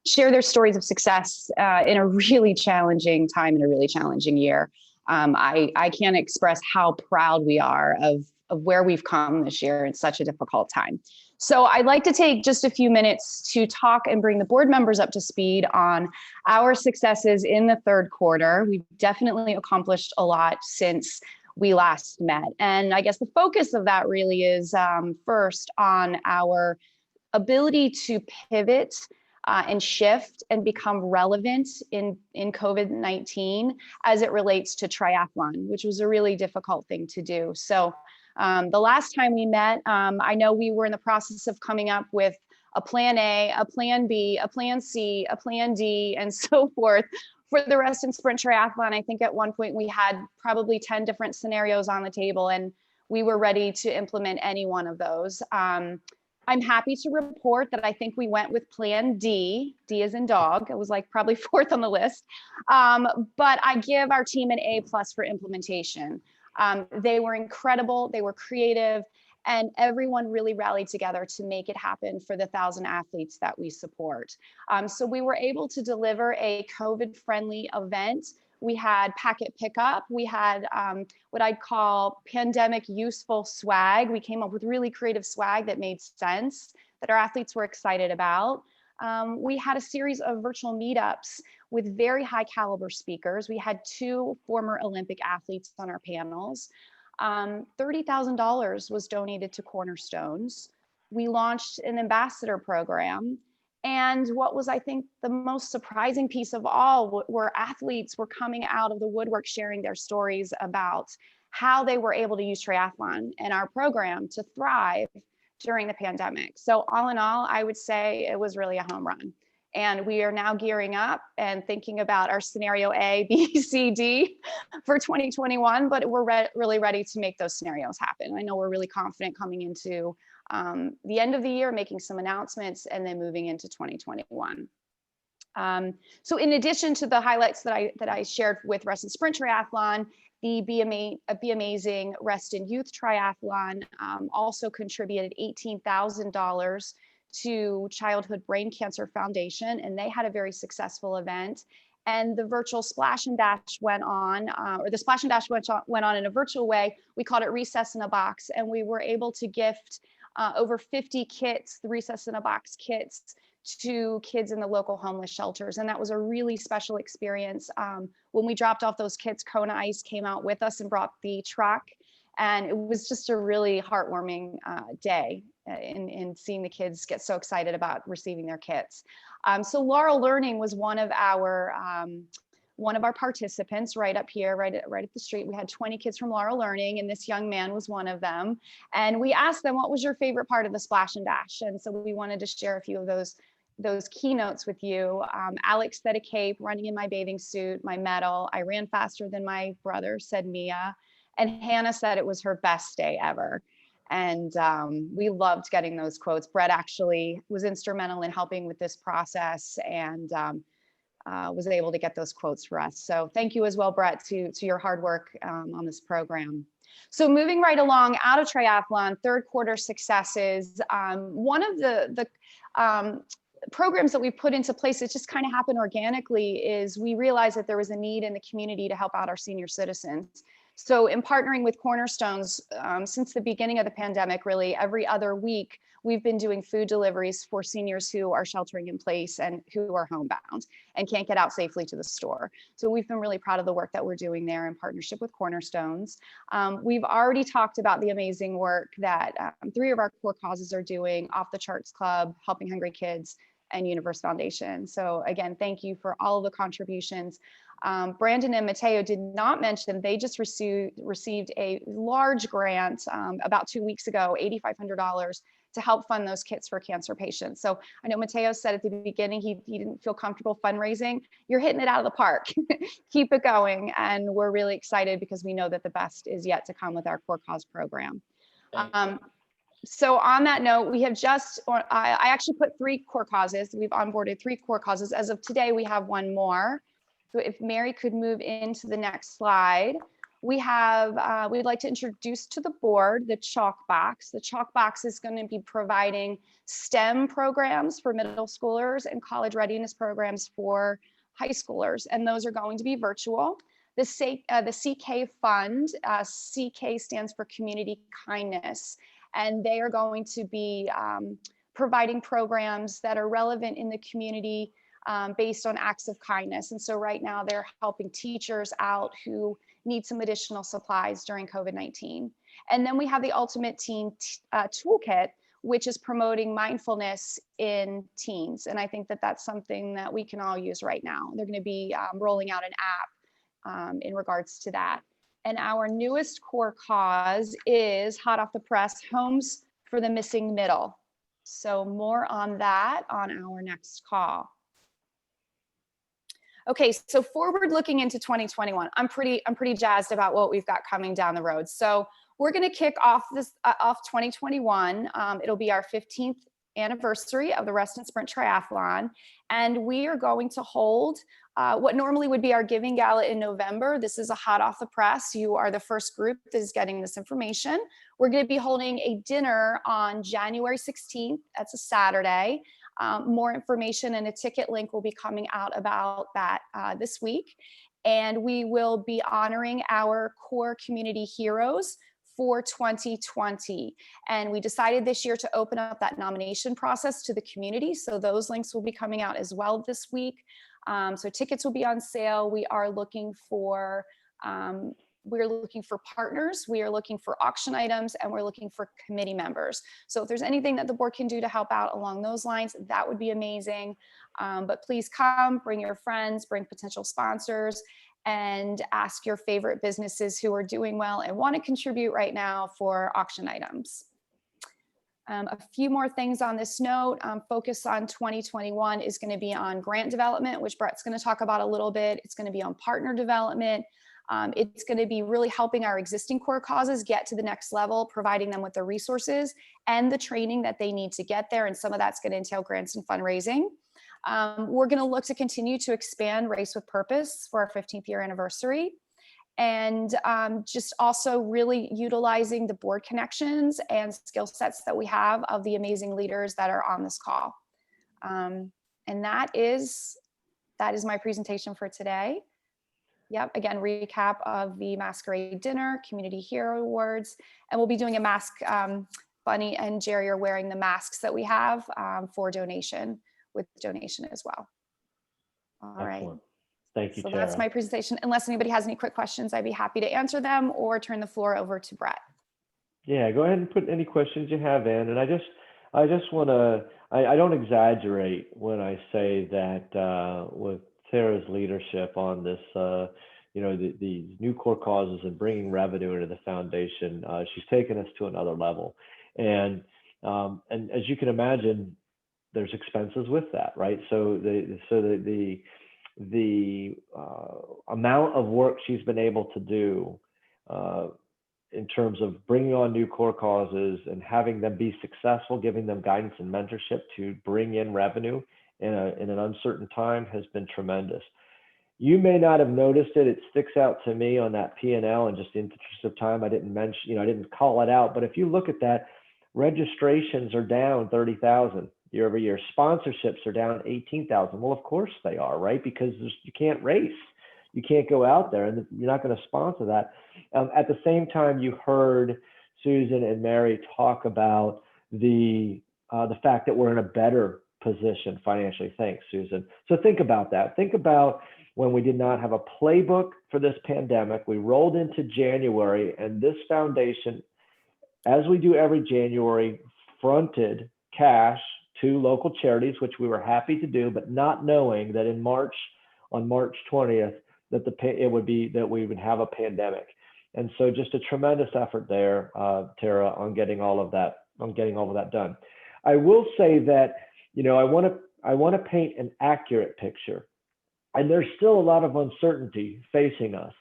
share their stories of success in a really challenging time, in a really challenging year. I can't express how proud we are of where we've come this year in such a difficult time. So I'd like to take just a few minutes to talk and bring the board members up to speed on our successes in the third quarter. We've definitely accomplished a lot since we last met. And I guess the focus of that really is first on our ability to pivot and shift and become relevant in COVID-19 as it relates to triathlon, which was a really difficult thing to do. So the last time we met, I know we were in the process of coming up with a plan A, a plan B, a plan C, a plan D, and so forth for the Reston Sprint Triathlon. I think at one point we had probably 10 different scenarios on the table, and we were ready to implement any one of those. I'm happy to report that I think we went with plan D, D as in dog. It was like probably fourth on the list. But I give our team an A+ for implementation. They were incredible, they were creative, and everyone really rallied together to make it happen for the 1,000 athletes that we support. So we were able to deliver a COVID-friendly event. We had packet pickup. We had what I'd call pandemic useful swag. We came up with really creative swag that made sense, that our athletes were excited about. We had a series of virtual meetups with very high caliber speakers. We had 2 former Olympic athletes on our panels. $30,000 was donated to Cornerstones. We launched an ambassador program. And what was, I think, the most surprising piece of all were athletes were coming out of the woodwork sharing their stories about how they were able to use triathlon and our program to thrive during the pandemic. So all in all, I would say it was really a home run. And we are now gearing up and thinking about our scenario A, B, C, D for 2021, but we're really ready to make those scenarios happen. I know we're really confident coming into the end of the year, making some announcements, and then moving into 2021. So in addition to the highlights that I shared with Reston Sprint Triathlon, the Be Amazing Reston Youth Triathlon also contributed $18,000 to Childhood Brain Cancer Foundation, and they had a very successful event. And the virtual Splash and Dash went on, or the Splash and Dash went on in a virtual way. We called it Recess in a Box, and we were able to gift over 50 kits, the Recess in a Box kits, to kids in the local homeless shelters. And that was a really special experience. When we dropped off those kits, Kona Ice came out with us and brought the truck. And it was just a really heartwarming day in seeing the kids get so excited about receiving their kits. So Laurel Learning was one of our participants right up here, right at the street. We had 20 kids from Laurel Learning, and this young man was one of them. And we asked them, what was your favorite part of the Splash and Dash? And so we wanted to share a few of those keynotes with you. Alex said a cape, running in my bathing suit, my medal. I ran faster than my brother, said Mia. And Hannah said it was her best day ever. And we loved getting those quotes. Brett actually was instrumental in helping with this process and was able to get those quotes for us. So thank you as well, Brett, to your hard work on this program. So moving right along out of triathlon, third quarter successes. One of the programs that we put into place that just kind of happened organically is we realized that there was a need in the community to help out our senior citizens. So in partnering with Cornerstones, since the beginning of the pandemic, really every other week, we've been doing food deliveries for seniors who are sheltering in place and who are homebound and can't get out safely to the store. So we've been really proud of the work that we're doing there in partnership with Cornerstones. We've already talked about the amazing work that 3 of our core causes are doing: Off the Charts Club, Helping Hungry Kids, and Universe Foundation. So again, thank you for all of the contributions. Brandon and Mateo did not mention, they just received a large grant about 2 weeks ago, $8,500 to help fund those kits for cancer patients. So I know Mateo said at the beginning he didn't feel comfortable fundraising. You're hitting it out of the park. Keep it going. And we're really excited because we know that the best is yet to come with our core cause program. So on that note, we have I actually put 3 core causes. We've onboarded 3 core causes. As of today, we have 1 more. So if Mary could move into the next slide, we'd like to introduce to the board the Chalk Box. The Chalk Box is going to be providing STEM programs for middle schoolers and college readiness programs for high schoolers, and those are going to be virtual. The CK Fund, CK stands for Community Kindness, and they are going to be providing programs that are relevant in the community based on acts of kindness. And so right now they're helping teachers out who need some additional supplies during COVID-19. And then we have the Ultimate Teen Toolkit, which is promoting mindfulness in teens. And I think that that's something that we can all use right now. They're going to be rolling out an app in regards to that. And our newest core cause is hot off the press, Homes for the Missing Middle. So more on that on our next call. Okay, so forward looking into 2021, I'm pretty jazzed about what we've got coming down the road. So we're going to kick off 2021. It'll be our 15th anniversary of the Rest and Sprint Triathlon, and we are going to hold what normally would be our giving gala in November. This is a hot off the press. You are the first group that is getting this information. We're going to be holding a dinner on January 16th. That's a Saturday. More information and a ticket link will be coming out about that this week. And we will be honoring our core community heroes for 2020. And we decided this year to open up that nomination process to the community. So those links will be coming out as well this week. So tickets will be on sale. We are looking for partners, we are looking for auction items, and we're looking for committee members. So if there's anything that the board can do to help out along those lines, that would be amazing. But please come, bring your friends, bring potential sponsors, and ask your favorite businesses who are doing well and want to contribute right now for auction items. A few more things on this note. Focus on 2021 is going to be on grant development, which Brett's going to talk about a little bit. It's going to be on partner development. It's going to be really helping our existing core causes get to the next level, providing them with the resources and the training that they need to get there. And some of that's going to entail grants and fundraising. We're going to look to continue to expand Race with Purpose for our 15th year anniversary. And just also really utilizing the board connections and skill sets that we have of the amazing leaders that are on this call. And that is my presentation for today. Yep, again, recap of the Masquerade Dinner, Community Hero Awards, and we'll be doing a mask. Bunny and Jerry are wearing the masks that we have for donation, with donation as well. All right. Thank you, So Tara. that's my presentation. Unless anybody has any quick questions, I'd be happy to answer them or turn the floor over to Brett. Yeah, go ahead and put any questions you have in. And I just want to, I don't exaggerate when I say that with Tara's leadership on this, you know, the new core causes and bringing revenue into the foundation, she's taken us to another level. And as you can imagine, there's expenses with that, right? So the amount of work she's been able to do in terms of bringing on new core causes and having them be successful, giving them guidance and mentorship to bring in revenue in an uncertain time has been tremendous. You may not have noticed it. It sticks out to me on that P&L, and just in the interest of time, I didn't mention, you know, I didn't call it out, but if you look at that, registrations are down 30,000 year over year. Sponsorships are down 18,000. Well, of course they are, right? Because you can't race. You can't go out there and you're not going to sponsor that. At the same time, you heard Susan and Mary talk about the fact that we're in a better position financially. Thanks, Susan. So think about that. Think about when we did not have a playbook for this pandemic. We rolled into January, and this foundation, as we do every January, fronted cash to local charities, which we were happy to do, but not knowing that in March, on March 20th, that we would have a pandemic. And so just a tremendous effort there, Tara, on getting all of that done. I will say that, you know, I want to paint an accurate picture, and there's still a lot of uncertainty facing us.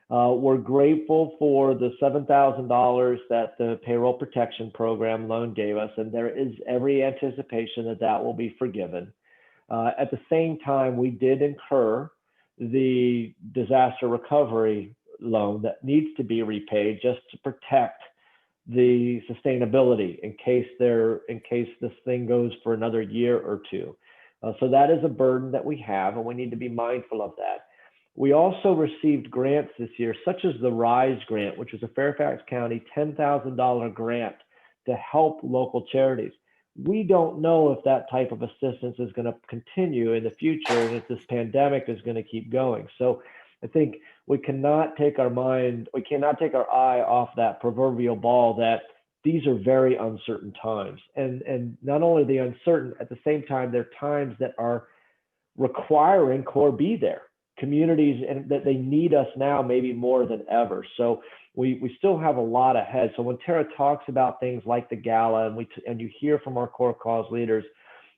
We're grateful for the $7,000 that the Payroll Protection Program loan gave us, and there is every anticipation that that will be forgiven. At the same time, we did incur the disaster recovery loan that needs to be repaid just to protect the sustainability in case this thing goes for another year or two. So that is a burden that we have, and we need to be mindful of that. We also received grants this year, such as the RISE grant, which was a Fairfax County $10,000 grant to help local charities. We don't know if that type of assistance is going to continue in the future and if this pandemic is going to keep going. So I think we cannot take our eye off that proverbial ball that these are very uncertain times. And not only are they uncertain, at the same time, they're times that are requiring CORE be there. Communities, and that they need us now maybe more than ever. So we still have a lot ahead. So when Tara talks about things like the gala and you hear from our core cause leaders,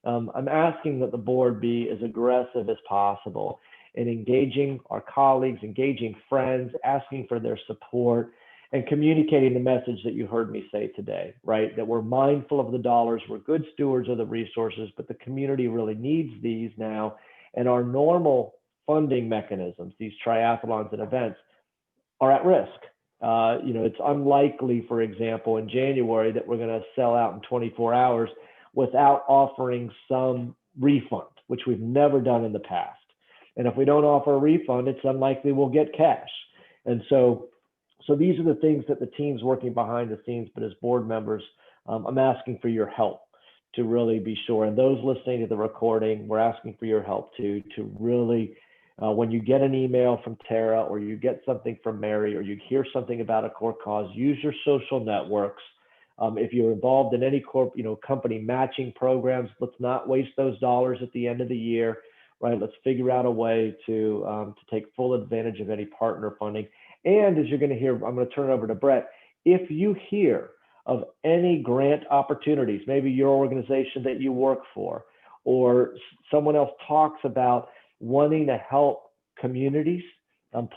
I'm asking that the board be as aggressive as possible in engaging our colleagues, engaging friends, asking for their support, and communicating the message that you heard me say today, right? That we're mindful of the dollars, we're good stewards of the resources, but the community really needs these now. And our normal funding mechanisms, these triathlons and events, are at risk. You know, it's unlikely, for example, in January that we're going to sell out in 24 hours without offering some refund, which we've never done in the past. And if we don't offer a refund, it's unlikely we'll get cash. And so these are the things that the team's working behind the scenes, but as board members, I'm asking for your help to really be sure. And those listening to the recording, we're asking for your help to really, when you get an email from Tara or you get something from Mary or you hear something about a core cause, use your social networks. If you're involved in any company matching programs, let's not waste those dollars at the end of the year, right? Let's figure out a way to take full advantage of any partner funding. And as you're going to hear, I'm going to turn it over to Brett. If you hear of any grant opportunities, maybe your organization that you work for, or someone else talks about wanting to help communities,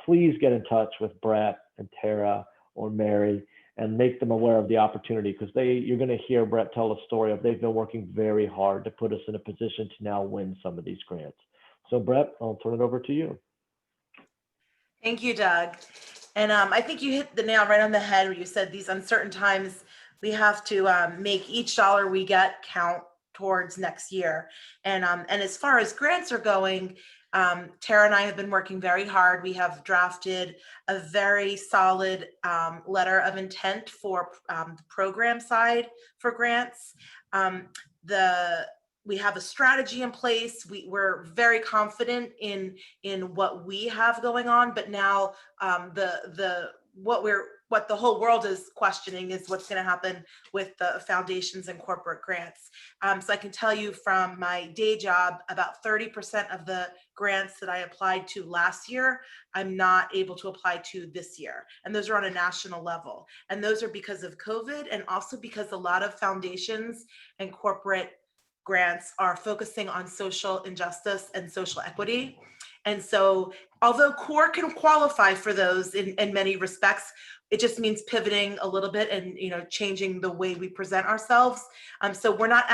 please get in touch with Brett and Tara or Mary and make them aware of the opportunity, because you're going to hear Brett tell a story of they've been working very hard to put us in a position to now win some of these grants. So Brett, I'll turn it over to you. Thank you, Doug. And I think you hit the nail right on the head where you said these uncertain times, we have to make each dollar we get count towards next year. And as far as grants are going, Tara and I have been working very hard. We have drafted a very solid letter of intent for the program side for grants. The we have a strategy in place. We're very confident in what we have going on, but now what the whole world is questioning is what's going to happen with the foundations and corporate grants. So I can tell you from my day job, about 30% of the grants that I applied to last year, I'm not able to apply to this year. And those are on a national level. And those are because of COVID, and also because a lot of foundations and corporate grants are focusing on social injustice and social equity. And so although CORE can qualify for those in many respects, it just means pivoting a little bit and, you know, changing the way we present ourselves. So we're not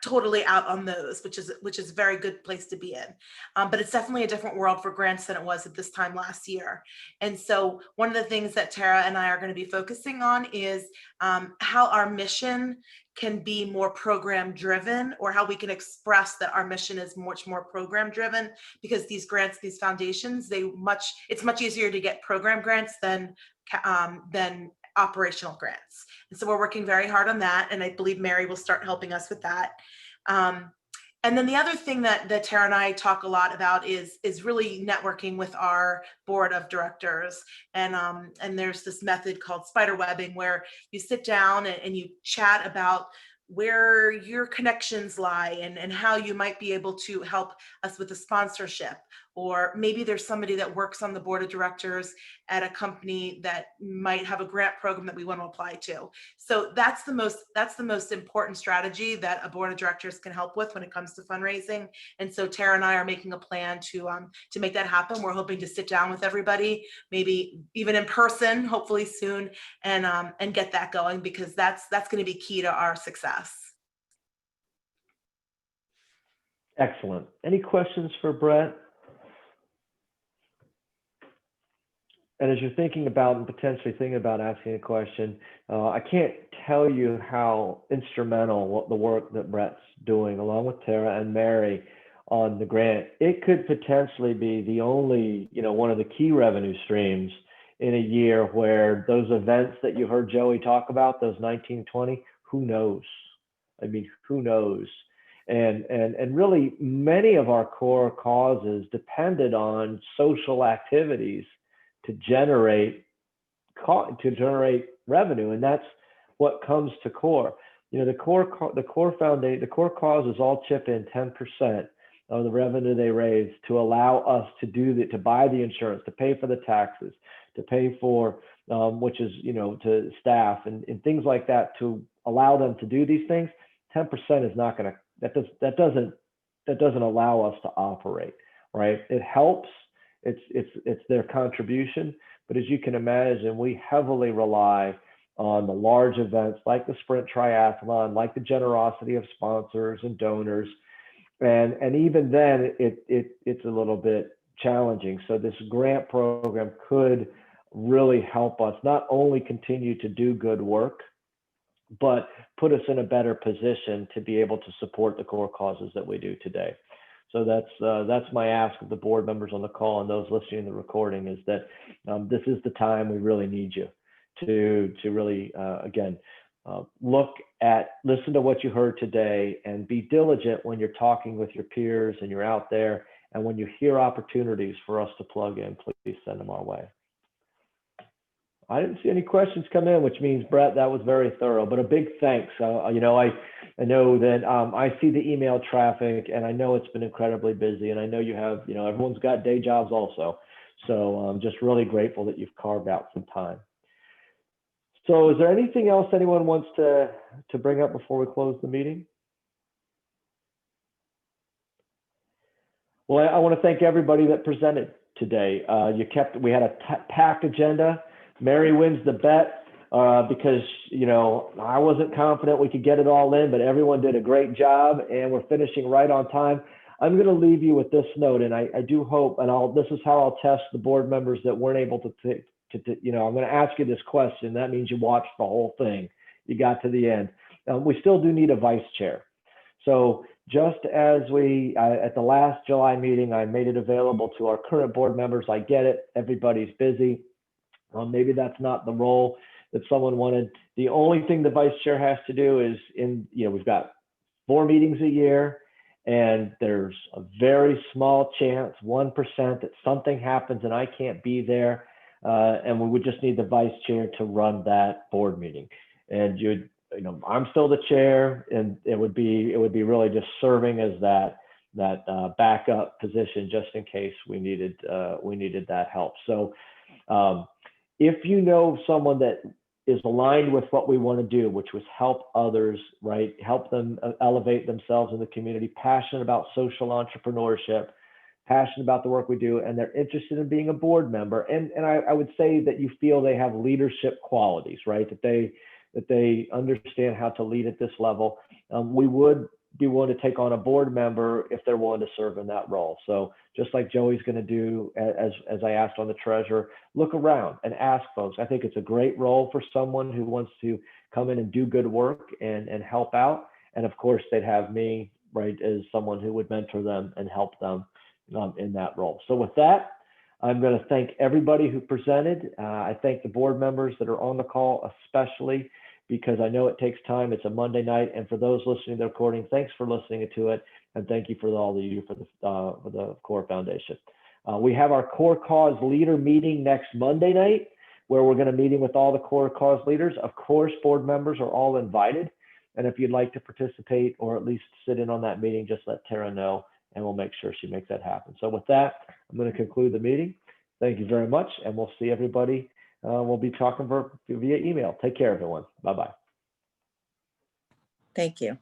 totally out on those, which is a very good place to be in. But it's definitely a different world for grants than it was at this time last year. And so one of the things that Tara and I are going to be focusing on is how our mission can be more program driven, or how we can express that our mission is much more program driven, because these grants, these foundations, it's much easier to get program grants than operational grants. And so we're working very hard on that. And I believe Mary will start helping us with that. And then the other thing that Tara and I talk a lot about is really networking with our board of directors. And there's this method called spider webbing, where you sit down and you chat about where your connections lie and how you might be able to help us with a sponsorship. Or maybe there's somebody that works on the board of directors at a company that might have a grant program that we want to apply to. So that's the most important strategy that a board of directors can help with when it comes to fundraising. And so Tara and I are making a plan to make that happen. We're hoping to sit down with everybody, maybe even in person, hopefully soon, and get that going, because that's going to be key to our success. Excellent. Any questions for Brett? And as you're thinking about and potentially thinking about asking a question, I can't tell you how instrumental the work that Brett's doing, along with Tara and Mary, on the grant. It could potentially be the only, one of the key revenue streams in a year where those events that you heard Joey talk about, those 1920, who knows? I mean, who knows? And really, many of our core causes depended on social activities to generate revenue, and that's what comes to CORE. The core causes all chip in 10% of the revenue they raise to allow us to buy the insurance, to pay for the taxes, to pay for which is to staff and things like that, to allow them to do these things. 10% is not going to that doesn't allow us to operate, right? It helps. It's their contribution, but as you can imagine, we heavily rely on the large events like the Sprint Triathlon, like the generosity of sponsors and donors, and even then it's a little bit challenging. So this grant program could really help us not only continue to do good work, but put us in a better position to be able to support the core causes that we do today. So that's my ask of the board members on the call and those listening to the recording, is that this is the time we really need you to really, again, listen to what you heard today and be diligent when you're talking with your peers and you're out there. And when you hear opportunities for us to plug in, please send them our way. I didn't see any questions come in, which means, Brett, that was very thorough, but a big thanks. I know that I see the email traffic, and I know it's been incredibly busy, and I know you have, everyone's got day jobs also. So I'm just really grateful that you've carved out some time. So is there anything else anyone wants to bring up before we close the meeting? Well, I want to thank everybody that presented today. We had a packed agenda. Mary wins the bet because, I wasn't confident we could get it all in, but everyone did a great job and we're finishing right on time. I'm going to leave you with this note, and I do hope, and this is how I'll test the board members that weren't able to I'm going to ask you this question. That means you watched the whole thing. You got to the end. We still do need a vice chair. So just as at the last July meeting, I made it available to our current board members. I get it. Everybody's busy. Maybe that's not the role that someone wanted. The only thing the vice chair has to do is we've got 4 meetings a year, and there's a very small chance, 1%, that something happens and I can't be there. And we would just need the vice chair to run that board meeting. And I'm still the chair, and it would be really just serving as that backup position just in case we needed that help. So if you know someone that is aligned with what we want to do, which was help others, right? Help them elevate themselves in the community, passionate about social entrepreneurship, passionate about the work we do, and they're interested in being a board member. And I would say that you feel they have leadership qualities, right? That they understand how to lead at this level. We would be willing to take on a board member if they're willing to serve in that role. So just like Joey's going to do, as I asked on the treasurer, look around and ask folks. I think it's a great role for someone who wants to come in and do good work and help out. And of course, they'd have me, right, as someone who would mentor them and help them in that role. So with that, I'm going to thank everybody who presented. I thank the board members that are on the call, especially because I know it takes time. It's a Monday night. And for those listening to the recording, thanks for listening to it. And thank you for all that you do for the CORE Foundation. We have our CORE Cause Leader meeting next Monday night, where we're going to meeting with all the CORE Cause leaders. Of course, board members are all invited. And if you'd like to participate or at least sit in on that meeting, just let Tara know, and we'll make sure she makes that happen. So with that, I'm going to conclude the meeting. Thank you very much, and we'll see everybody. We'll be talking via email. Take care, everyone. Bye-bye. Thank you.